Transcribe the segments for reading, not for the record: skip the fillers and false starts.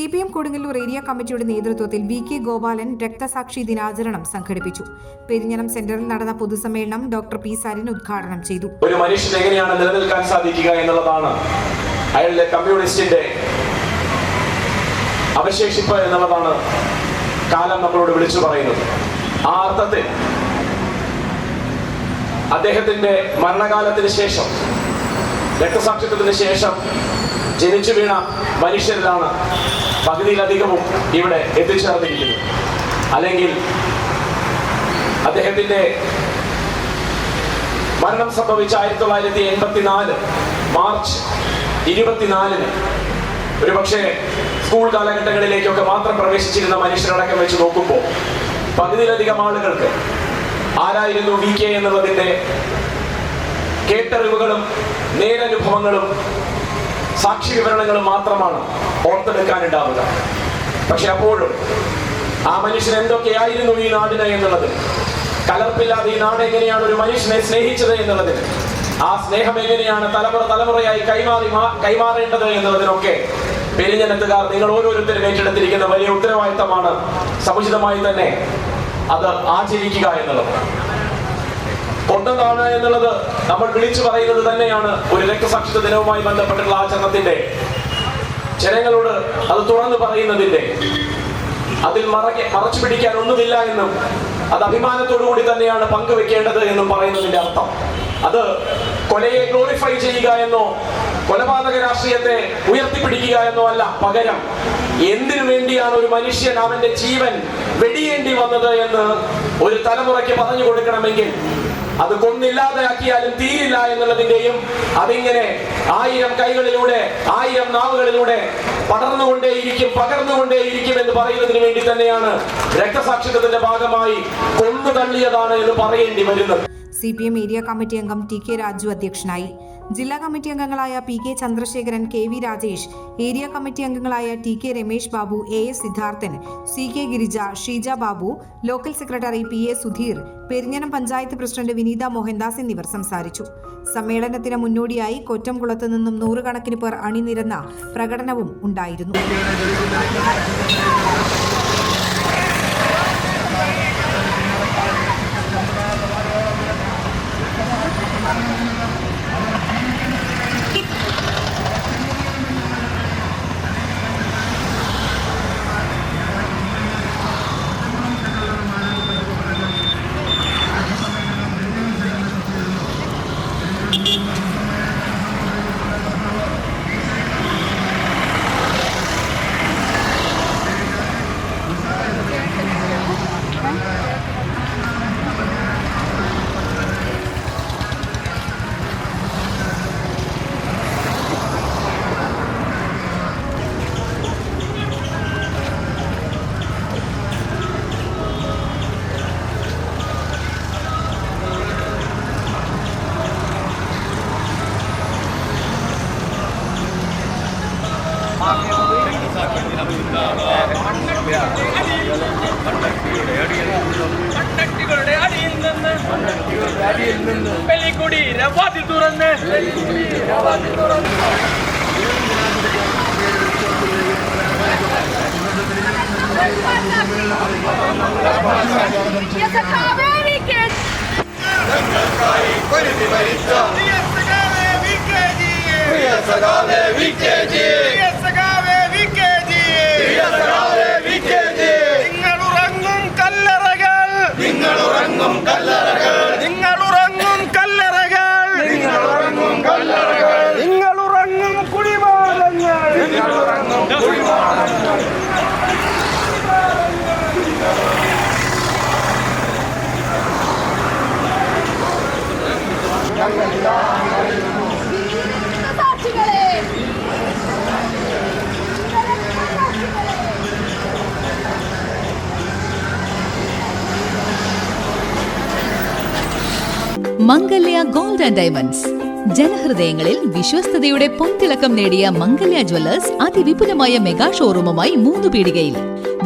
CPM Kodungallur area കമ്മിറ്റിയുടെ നേതൃത്വത്തിൽ VK Gopalan രക്തസാക്ഷി ദിനാചരണം സംഘടിപ്പിച്ചു. പെരിഞ്ഞനം സെന്ററിൽ നടന്ന പൊതുസമ്മേളനം ഡോക്ടർ P. സരിൻ ഉദ്ഘാടനം ചെയ്തു. ഒരു മനുഷ്യൻ എങ്ങനെയാണ് നിലനിൽക്കാൻ സാധിക്കുക എന്നുള്ളതാണ് അയാളുടെ കമ്മ്യൂണിസ്റ്റിന്റെ അവശേഷിപ്പ് എന്നുള്ളതാണ് കാലം നമ്മളോട് വിളിച്ചു പറയുന്നത്. ആ അർത്ഥത്തിൽ അദ്ദേഹത്തിന്റെ മരണകാലത്തിന് ശേഷം, രക്തസാക്ഷിത്വത്തിന് ശേഷം ജനിച്ചു വീണ മനുഷ്യരിലാണ് പകുതിയിലധികവും ഇവിടെ എത്തിച്ചേർന്നിരിക്കുന്നത്. അല്ലെങ്കിൽ അദ്ദേഹത്തിന്റെ മരണം സംഭവിച്ച 1984 മാർച്ച് 24 ഒരുപക്ഷെ സ്കൂൾ കാലഘട്ടങ്ങളിലേക്കൊക്കെ മാത്രം പ്രവേശിച്ചിരുന്ന മനുഷ്യരടക്കം വെച്ച് നോക്കുമ്പോൾ പകുതിയിലധികം ആളുകൾക്ക് ആരായിരുന്നു VK എന്നുള്ളതിന്റെ കേട്ടറിവുകളും നേരനുഭവങ്ങളും സാക്ഷി വിവരണങ്ങളും മാത്രമാണ് ഓർത്തെടുക്കാനുണ്ടാവുക. പക്ഷെ അപ്പോഴും ആ മനുഷ്യൻ എന്തൊക്കെയായിരുന്നു ഈ നാടിന് എന്നുള്ളത്, കലർപ്പില്ലാതെ ഈ നാട് എങ്ങനെയാണ് ഒരു മനുഷ്യനെ സ്നേഹിച്ചത് എന്നുള്ളതിന്, ആ സ്നേഹം എങ്ങനെയാണ് തലമുറയായി കൈമാറേണ്ടത് എന്നുള്ളതിനൊക്കെ പെരിഞ്ഞനത്തുകാർ നിങ്ങൾ ഓരോരുത്തരും ഏറ്റെടുത്തിരിക്കുന്ന വലിയ ഉത്തരവാദിത്തമാണ്. സമുചിതമായി തന്നെ അത് ആചരിക്കുക എന്നുള്ളത്, കൊന്നതാണ് എന്നുള്ളത് നമ്മൾ വിളിച്ചു പറയുന്നത് തന്നെയാണ് ഒരു രക്തസാക്ഷിത്വ ദിനവുമായി ബന്ധപ്പെട്ടുള്ള ആചരണത്തിന്റെ, ജനങ്ങളോട് അത് തുറന്നു പറയുന്നതിന്റെ, അതിൽ മറച്ചു പിടിക്കാൻ ഒന്നുമില്ല എന്നും അത് അഭിമാനത്തോടുകൂടി തന്നെയാണ് പങ്കുവെക്കേണ്ടത് എന്നും പറയുന്നതിന്റെ അർത്ഥം അത് കൊലയെ ഗ്ലോറിഫൈ ചെയ്യുക എന്നോ കൊലപാതക രാഷ്ട്രീയത്തെ ഉയർത്തിപ്പിടിക്കുക എന്നോ അല്ല. പകരം എന്തിനു വേണ്ടിയാണ് ഒരു മനുഷ്യൻ അവന്റെ ജീവൻ വെടിയേണ്ടി വന്നത് എന്ന് ഒരു തലമുറയ്ക്ക് പറഞ്ഞു കൊടുക്കണമെങ്കിൽ അത് കൊന്നില്ലാതെയാക്കിയാലും തീരില്ല എന്നുള്ളതിന്റെയും, അതിങ്ങനെ 1000 കൈകളിലൂടെ 1000 നാവുകളിലൂടെ പകർന്നുകൊണ്ടേയിരിക്കും എന്ന് പറയുന്നതിന് വേണ്ടി തന്നെയാണ് രക്തസാക്ഷിത്വത്തിന്റെ ഭാഗമായി കൊന്നു തള്ളിയതാണ് എന്ന് പറയേണ്ടി വരുന്നത്. CPM ഏരിയ കമ്മിറ്റി അംഗം TK രാജു അധ്യക്ഷനായി. ജില്ലാ കമ്മിറ്റി അംഗങ്ങളായ PK Chandrasekharan, KV Rajesh, area committee അംഗങ്ങളായ TK Ramesh Babu, AS Siddharthan, CK Girija, Sheeja Babu, local secretary PA Sudheer, Perinjanam panchayat president Vineetha Mohandas എന്നിവർ സംസാരിച്ചു. സമ്മേളനത്തിന് മുന്നോടിയായി കൊറ്റംകുളത്ത് നിന്നും 100 കണക്കിന് പേർ അണിനിരന്ന പ്രകടനവും ഉണ്ടായിരുന്നു. പെലിക്കുടി രവാതി തുറന്ന് മംഗല്യ ഗോൾഡ് ആൻഡ് ഡയമണ്ട്സ്. ജനഹൃദയങ്ങളിൽ വിശ്വസ്തയുടെ പൊൻതിളക്കം നേടിയ മംഗല്യ ജ്വല്ലേഴ്സ് അതിവിപുലമായ മെഗാ ഷോറൂമുമായി 3 പീടികയിൽ.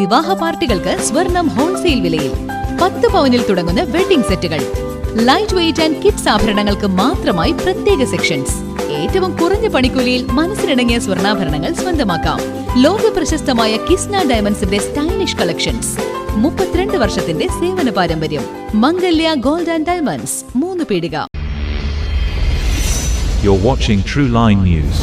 വിവാഹ പാർട്ടികൾക്ക് സ്വർണം ഹോൾസെയിൽ വിലയിൽ. 10 പവനിൽ തുടങ്ങുന്ന വെഡിംഗ് സെറ്റുകൾ, ലൈറ്റ് വെയ്റ്റ് ആൻഡ് കിഡ്സ് ആഭരണങ്ങൾക്ക് മാത്രമായി പ്രത്യേക സെക്ഷൻസ്. ഏറ്റവും കുറഞ്ഞ പണിക്കൂലിയിൽ മനസ്സിലിണങ്ങിയ സ്വർണ്ണാഭരണങ്ങൾ സ്വന്തമാക്കാം. ലോക പ്രശസ്തമായ കിസ്ന ഡയമണ്ട്സിന്റെ സ്റ്റൈലിഷ് കളക്ഷൻസ്. 32 വർഷത്തിന്റെ സേവന പാരമ്പര്യം. മംഗല്യ ഗോൾഡ് ആൻഡ് ഡയമണ്ട്സ്, 3 പീടിക. You're watching True Line News.